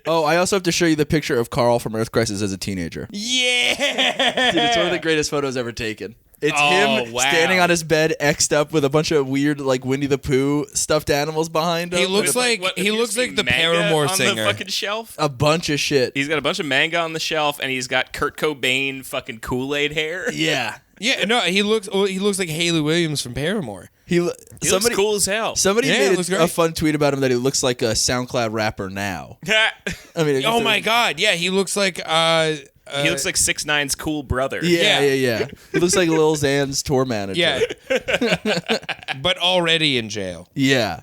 Oh, I also have to show you the picture of Carl from Earth Crisis as a teenager. yeah. Dude, it's one of the greatest photos ever taken. It's Oh, him wow. standing on his bed, X'd up with a bunch of weird, like, Winnie the Pooh stuffed animals behind him. He looks With, like what he appears looks to be like the manga Paramore on singer. the fucking shelf. a bunch of shit. He's got a bunch of manga on the shelf, and he's got Kurt Cobain fucking Kool-Aid hair. Yeah. Yeah, no, he looks like Haley Williams from Paramore. He looks cool as hell. Somebody Yeah, it made looks a great. fun tweet about him that he looks like a SoundCloud rapper now. I mean, Oh my God, yeah, he looks like he looks like 6ix9ine's cool brother. Yeah. Yeah. He looks like Lil Xan's tour manager. yeah, but already in jail. Yeah.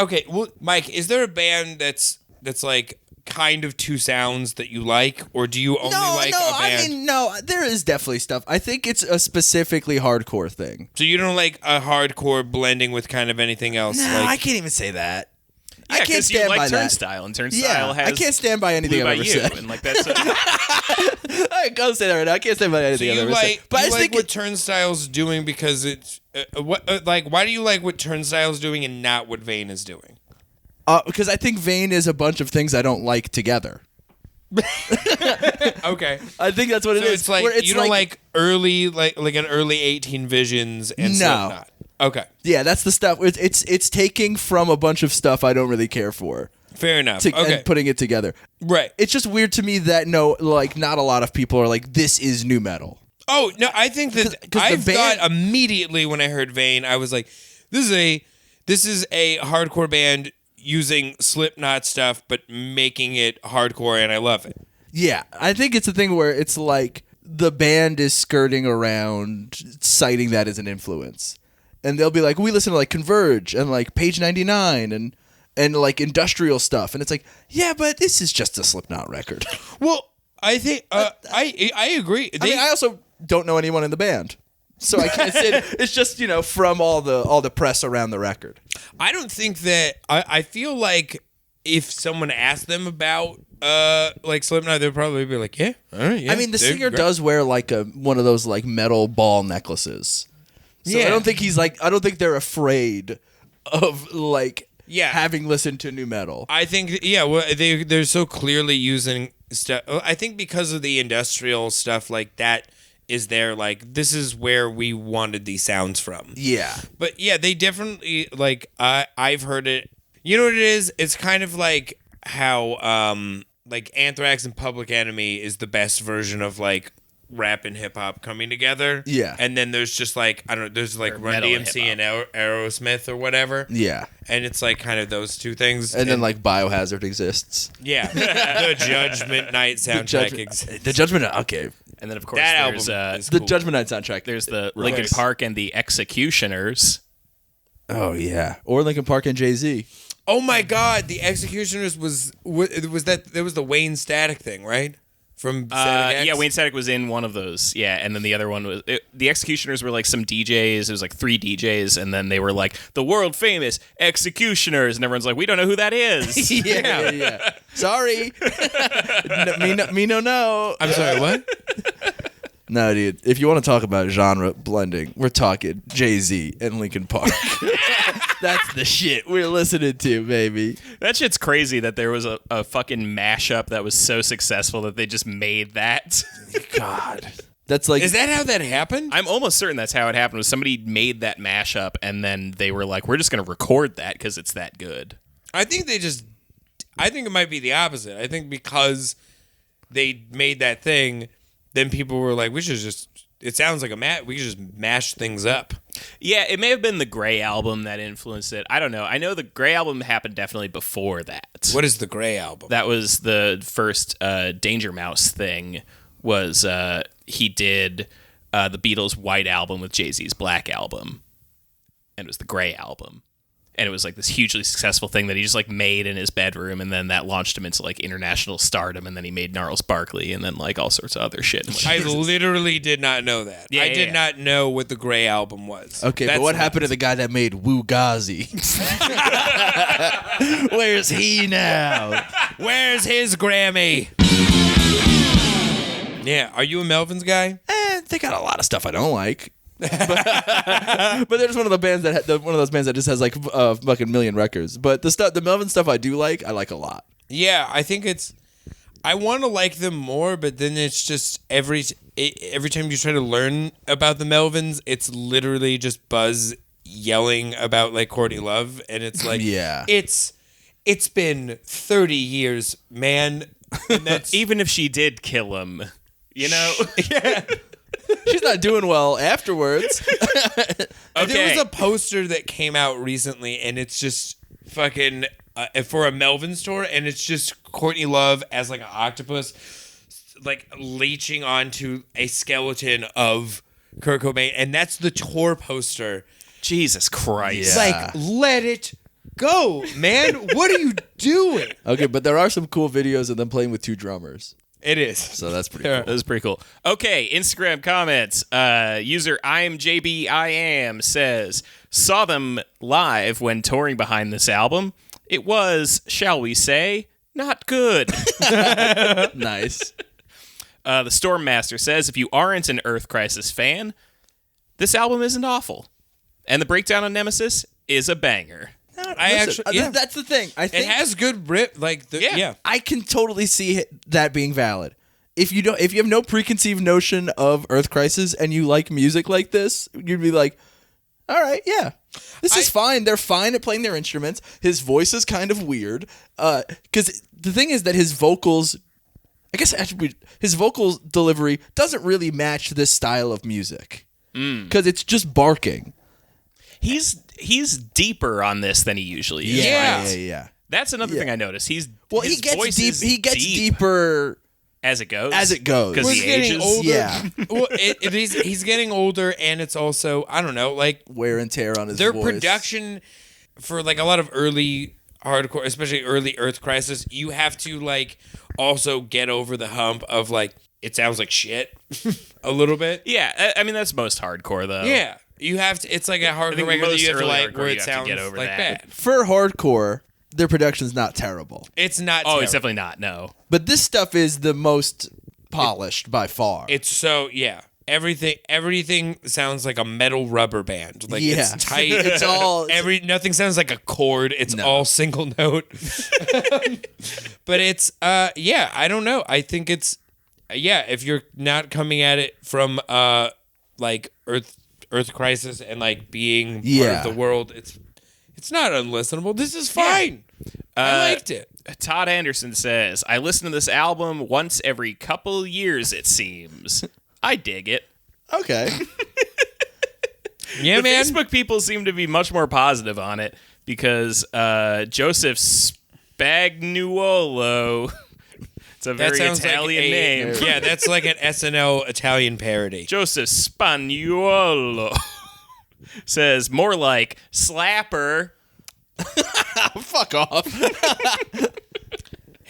Okay, well, Mike, is there a band that's like kind of two sounds that you like, or do you only like a band? There is definitely stuff. I think it's a specifically hardcore thing. So you don't like a hardcore blending with kind of anything else? No, like, I can't even say that. Yeah, I can't because you stand by like that. Turnstile, and Turnstile Yeah, has I can't stand by anything Blue I've by ever You, said. and like that's I can't say that right now. I can't stand by so anything I've you ever like, said. But I you just like think what Turnstile's doing because it's why do you like what Turnstile's doing and not what Vane is doing? because I think Vane is a bunch of things I don't like together. Okay, I think that's what it so is. it's like where you don't like early like an early 18 Visions and No. Slipknot. Okay, Yeah, that's the stuff. It's taking from a bunch of stuff I don't really care for fair enough. Okay, and putting it together. right. It's just weird to me that not a lot of people are like, this is new metal. Oh no, I think that 'Cause I the band- thought immediately when I heard Vane, I was like, this is a hardcore band using Slipknot stuff but making it hardcore, and I love it. Yeah, I think it's a thing where it's like the band is skirting around citing that as an influence. And they'll be like, we listen to like Converge and like Page 99 and like industrial stuff. And it's like, yeah, but this is just a Slipknot record. Well, I think I agree. I mean, I also don't know anyone in the band. So I can't say it's just, from all the press around the record. I don't think that I feel like if someone asked them about like Slipknot, they'd probably be like, yeah, all right, yeah. I mean, the they're singer great. does wear like one of those like metal ball necklaces. So Yeah. I don't think they're afraid of like Yeah. having listened to new metal. I think, yeah, well, they're so clearly using stuff. I think because of the industrial stuff like that is there, like, this is where we wanted these sounds from. Yeah. But yeah, they definitely, like, I've heard it. You know what it is? It's kind of like how, like, Anthrax and Public Enemy is the best version of, like, rap and hip hop coming together. Yeah. And then there's just like, I don't know, there's like Or Run metal and DMC hip-hop. and Aerosmith or whatever. Yeah. And it's like kind of those two things. And then like Biohazard exists. Yeah. The Judgment Night soundtrack exists. The Judgment okay. And then of course That there's album is The cool. Judgment Night soundtrack. there's the Right. Linkin Park and the Executioners. Oh yeah. Or Linkin Park and Jay-Z. Oh my God, the Executioners was that there was the Wayne Static thing, right? from Static X? Yeah, Wayne Static was in one of those. Yeah, and then the other one was the Executioners were like some DJs. It was like 3 DJs, and then they were like the world famous Executioners, and everyone's like, we don't know who that is. yeah. Sorry. me no. I'm sorry, what? No, dude. If you want to talk about genre blending, we're talking Jay-Z and Linkin Park. That's the shit we're listening to, baby. That shit's crazy that there was a fucking mashup that was so successful that they just made that. God. That's like... Is that how that happened? I'm almost certain that's how it happened. Was somebody made that mashup and then they were like, we're just going to record that because it's that good. I think it might be the opposite. I think because they made that thing, then people were like, it sounds like we could just mash things up. Yeah, it may have been the Grey album that influenced it. I don't know. I know the Grey album happened definitely before that. What is the Grey album? That was the first Danger Mouse thing. Was he did the Beatles' White album with Jay-Z's Black album, and it was the Grey album. And it was like this hugely successful thing that he just like made in his bedroom, and then that launched him into like international stardom, and then he made Gnarls Barkley, and then like all sorts of other shit. I literally did not know that. Yeah, I did not know what the Grey album was. Okay, but what happened to the guy that made Wugazi? Where's he now? Where's his Grammy? Yeah, are you a Melvins guy? They got a lot of stuff I don't like. but they're just one of the bands one of those bands that just has like fucking million records. But the Melvin stuff I do like, I like a lot. Yeah, I think I want to like them more, but then it's just every time you try to learn about the Melvins, it's literally just Buzz yelling about like Courtney Love, and it's like, yeah, it's been 30 years, man. And that's even if she did kill him, you know. yeah. She's not doing well afterwards. There was a poster that came out recently, and it's just fucking for a Melvin store, and it's just Courtney Love as like an octopus, like leeching onto a skeleton of Kurt Cobain, and that's the tour poster. Jesus Christ! Yeah. Like, let it go, man. What are you doing? Okay, but there are some cool videos of them playing with 2 drummers. It is. So that's pretty cool. That was pretty cool. Okay, Instagram comments. User IamJBIam says, saw them live when touring behind this album. It was, shall we say, not good. Nice. The Stormmaster says, if you aren't an Earth Crisis fan, this album isn't awful. And the breakdown on Nemesis is a banger. That's the thing. I think it has good rip. Like, yeah. I can totally see that being valid. If you have no preconceived notion of Earth Crisis and you like music like this, you'd be like, all right, yeah, this is fine. They're fine at playing their instruments. His voice is kind of weird. Because the thing is that his vocals, I guess actually his vocal delivery doesn't really match this style of music. Because it's just barking. He's deeper on this than he usually is. Yeah. That's another thing I noticed. He gets deep. He gets deeper as it goes. Because he ages. Older. Yeah. Well, he's getting older, and it's also, I don't know, like wear and tear on his their voice. production for like a lot of early hardcore, especially early Earth Crisis. You have to like also get over the hump of like it sounds like shit a little bit. Yeah, I mean that's most hardcore though. Yeah. You have to. It's like a hardcore record that you have to like where it sounds like that. For hardcore, their production's not terrible. It's not. Oh, it's definitely not. No. But this stuff is the most polished by far. It's so Everything sounds like a metal rubber band. Like it's tight. It's all nothing sounds like a chord. It's all single note. But it's I don't know. I think it's if you're not coming at it from like Earth Crisis and like being part of the world, it's not unlistenable. This is fine. I liked it. Todd Anderson says, I listen to this album once every couple years, it seems. I dig it. Okay. Yeah, man. Facebook people seem to be much more positive on it because Joseph Spagnuolo, it's a very Italian name. Yeah, that's like an SNL Italian parody. Joseph Spagnuolo says, more like slapper. Fuck off.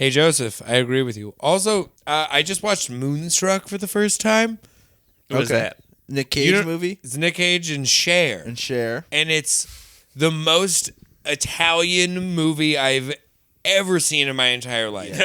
Hey, Joseph, I agree with you. Also, I just watched Moonstruck for the first time. What was that? Nick Cage movie It's Nick Cage and Cher. and Cher. And it's the most Italian movie I've ever seen in my entire life.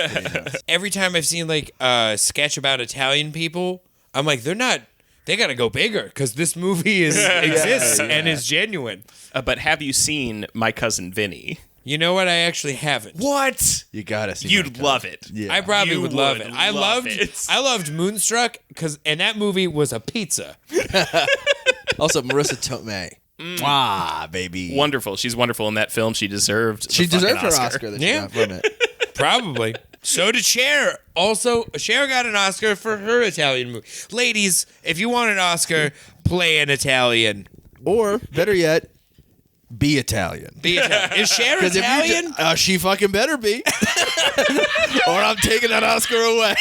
Every time I've seen like a sketch about Italian people, I'm like, they got to go bigger because this movie exists and is genuine. But have you seen My Cousin Vinny? You know what? I actually haven't. What? You gotta see. You'd love it. Yeah. I probably You would love would it. love it. I loved Moonstruck and that movie was a pizza. Also, Marissa Tomei. Mwah, baby. Wonderful. She's wonderful in that film. She deserved. She the deserved fucking her Oscar that she Yeah. got from it. Probably. So did Cher. Also, Cher got an Oscar for her Italian movie. Ladies, if you want an Oscar, play an Italian. Or better yet, be Italian. Be Italian. Is Cher 'Cause if you Italian? she fucking better be. Or I'm taking that Oscar away.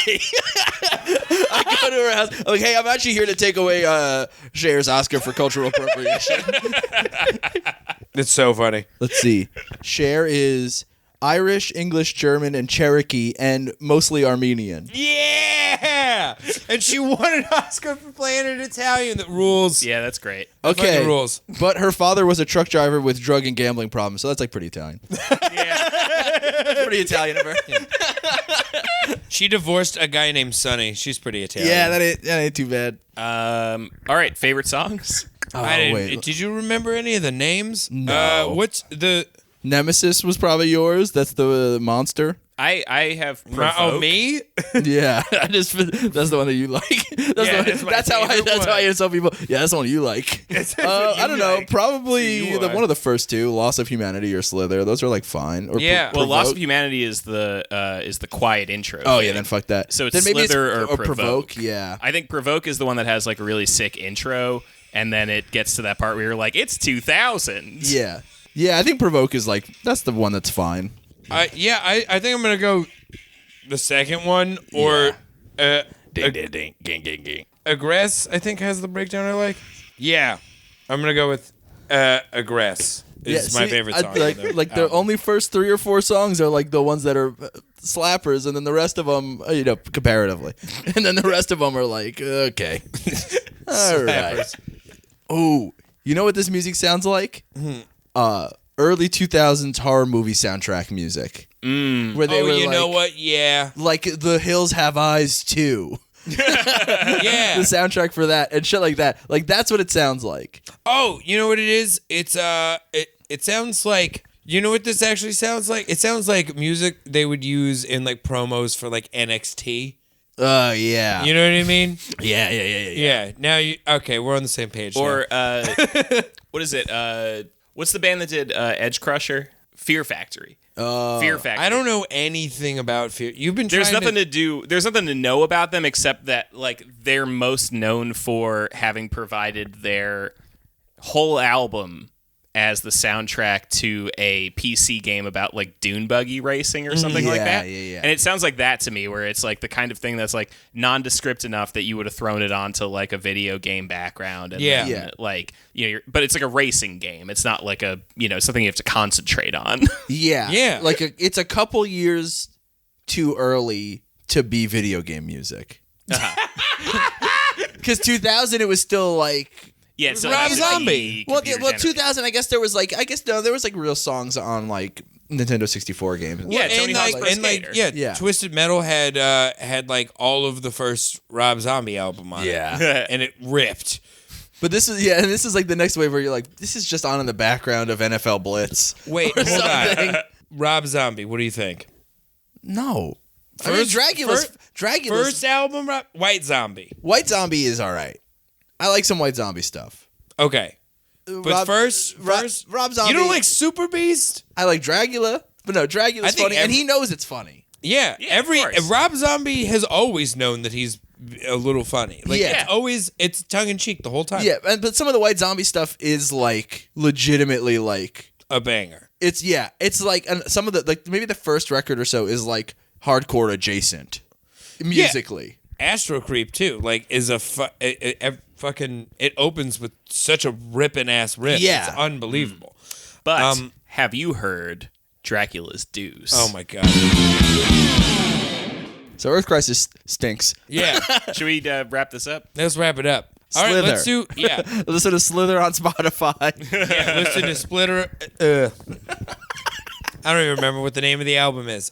I go to her house. I'm like, hey, I'm actually here to take away Cher's Oscar for cultural appropriation. It's so funny. Let's see. Cher is Irish, English, German, and Cherokee, and mostly Armenian. Yeah! And she won an Oscar for playing an Italian. That rules. Yeah, that's great. Okay, Fucking rules. but her father was a truck driver with drug and gambling problems, so that's like pretty Italian. Pretty Italian of her. She divorced a guy named Sonny. She's pretty Italian. Yeah, that ain't too bad. All right, favorite songs? I didn't, wait. Did you remember any of the names? No. What's the... Nemesis was probably yours. That's the monster. I have Provoke. Oh, me? Yeah, that's the one that you like. That's how I hear some people. Yeah, that's the one you like. I don't know. Probably one of the first two, Loss of Humanity or Slither. Those are like fine. Or Yeah. Well, Loss of Provoke. Humanity is the quiet intro. Oh thing. yeah, then fuck that. So it's then maybe Slither or Provoke. Yeah. I think Provoke is the one that has like a really sick intro, and then it gets to that part where you're like, it's 2000s. Yeah. Yeah, I think Provoke is like that's the one that's fine. I think I'm going to go the second one or... Aggress, I think, has the breakdown I like. Yeah. I'm going to go with Aggress. It's my favorite song. Like the only first 3 or 4 songs are like the ones that are slappers, and then the rest of them, comparatively, and then the rest of them are like okay, all right. Oh, you know what this music sounds like? Early 2000s horror movie soundtrack music. Where they were you like, know what? Yeah. like The Hills Have Eyes too. Yeah. The soundtrack for that and shit like that. Like that's what it sounds like. Oh, you know what it is? It's it sounds like, you know what this actually sounds like? It sounds like music they would use in like promos for like NXT. Yeah. You know what I mean? Yeah. Yeah. Now we're on the same page. Or what is it? What's the band that did Edge Crusher? Fear Factory. Fear Factory. I don't know anything about Fear. You've been There's trying There's nothing to know about them except that like they're most known for having provided their whole album as the soundtrack to a PC game about like dune buggy racing or something like that. Yeah. And it sounds like that to me, where it's like the kind of thing that's like nondescript enough that you would have thrown it onto like a video game background. And Yeah. then, Yeah. like, but it's like a racing game. It's not like a, something you have to concentrate on. Yeah. Yeah. Like it's a couple years too early to be video game music. Because 2000 it was still like Yeah, it's Rob Zombie. Well, 2000. I guess there was like there was like real songs on like Nintendo 64 games. Yeah, Tony and Hawk's like, Pro and like, Skater. yeah, Twisted Metal had like all of the first Rob Zombie album on it, and it ripped. But this is like the next wave where you're like, this is just on in the background of NFL Blitz. Wait, or hold something. on. Rob Zombie, what do you think? No. First Dracula's album, White Zombie. White Zombie is all right. I like some White Zombie stuff. Okay, but first, Rob Zombie. you don't like Super Beast? I like Dracula, but no, Dracula's I think funny, and he knows it's funny. Yeah, of course. Rob Zombie has always known that he's a little funny. Like Yeah. it's tongue in cheek the whole time. Yeah, but some of the White Zombie stuff is like legitimately like A banger. it's like and some of the like maybe the first record or so is like hardcore adjacent musically. Astro Creep too, like is a fucking. It opens with such a ripping ass riff. Yeah. It's unbelievable. But have you heard Dracula's Deuce. Oh my god. So Earth Crisis stinks. Yeah. Should we wrap this up? Let's wrap it up. All right, Slither. let's do. Yeah. Listen to Slither on Spotify. Yeah. Listen to Splitter. I don't even remember what the name of the album is.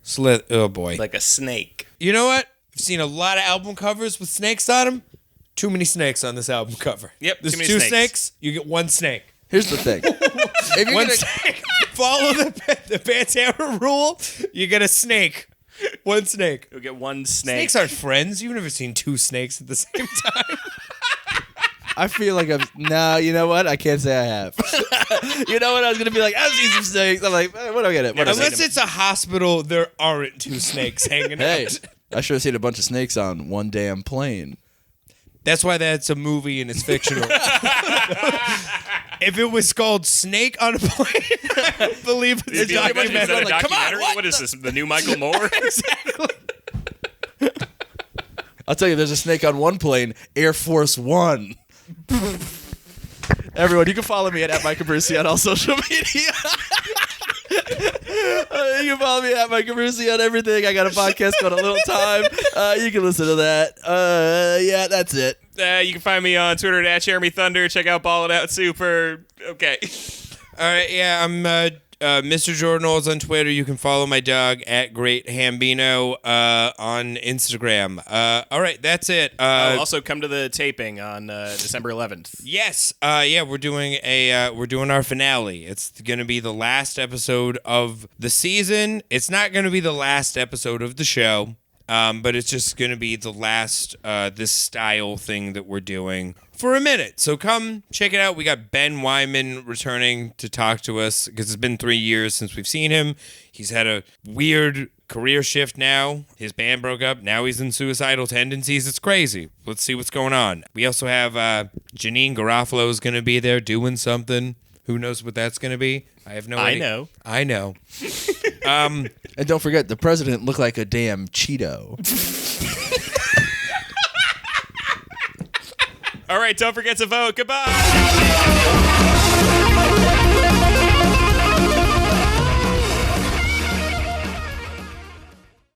Slither. Oh boy. Like a snake. You know what? I've seen a lot of album covers with snakes on them. Too many snakes on this album cover. Yep, There's too many two snakes. You get one snake. Here's the thing. If you're One gonna, snake. Follow the Pantera rule. You get a snake. One snake. You'll get one snake. Snakes aren't friends. You've never seen two snakes at the same time. I feel like no, you know what? I can't say I have. You know what? I was gonna be like, I've seen some snakes. I'm like, what do I get it? Never Unless it's a hospital, there aren't two snakes hanging Hey, out. I should have seen a bunch of snakes on one damn plane. That's why that's a movie and it's fictional. If it was called Snake on a Plane, I would believe it's a It'd be like, is that a documentary. Come on, documentary? What is this? The new Michael Moore? Exactly. I'll tell you, there's a snake on one plane, Air Force One. Everyone, you can follow me at Mike Abrusci on all social media. You can follow me at Mike Abrusci on everything. I got a podcast called A Little Time. You can listen to that. Yeah, that's it. You can find me on Twitter at Jeremy Thunder. Check out Ball It Out Super. Okay. All right, yeah, I'm Mr. Jordan Olds on Twitter. You can follow my dog at Great Hambino on Instagram. All right, that's it. Also, come to the taping on December 11th. Yes, yeah, we're doing our finale. It's gonna be the last episode of the season. It's not gonna be the last episode of the show, but it's just gonna be the last this style thing that we're doing for a minute. So come check it out. We got Ben Wyman returning to talk to us because it's been 3 years since we've seen him. He's had a weird career shift now. His band broke up. Now he's in suicidal tendencies. It's crazy. Let's see what's going on. We also have Janine Garofalo is going to be there doing something. Who knows what that's going to be? I have no idea. I know. And don't forget, the president looked like a damn Cheeto. All right, don't forget to vote. Goodbye.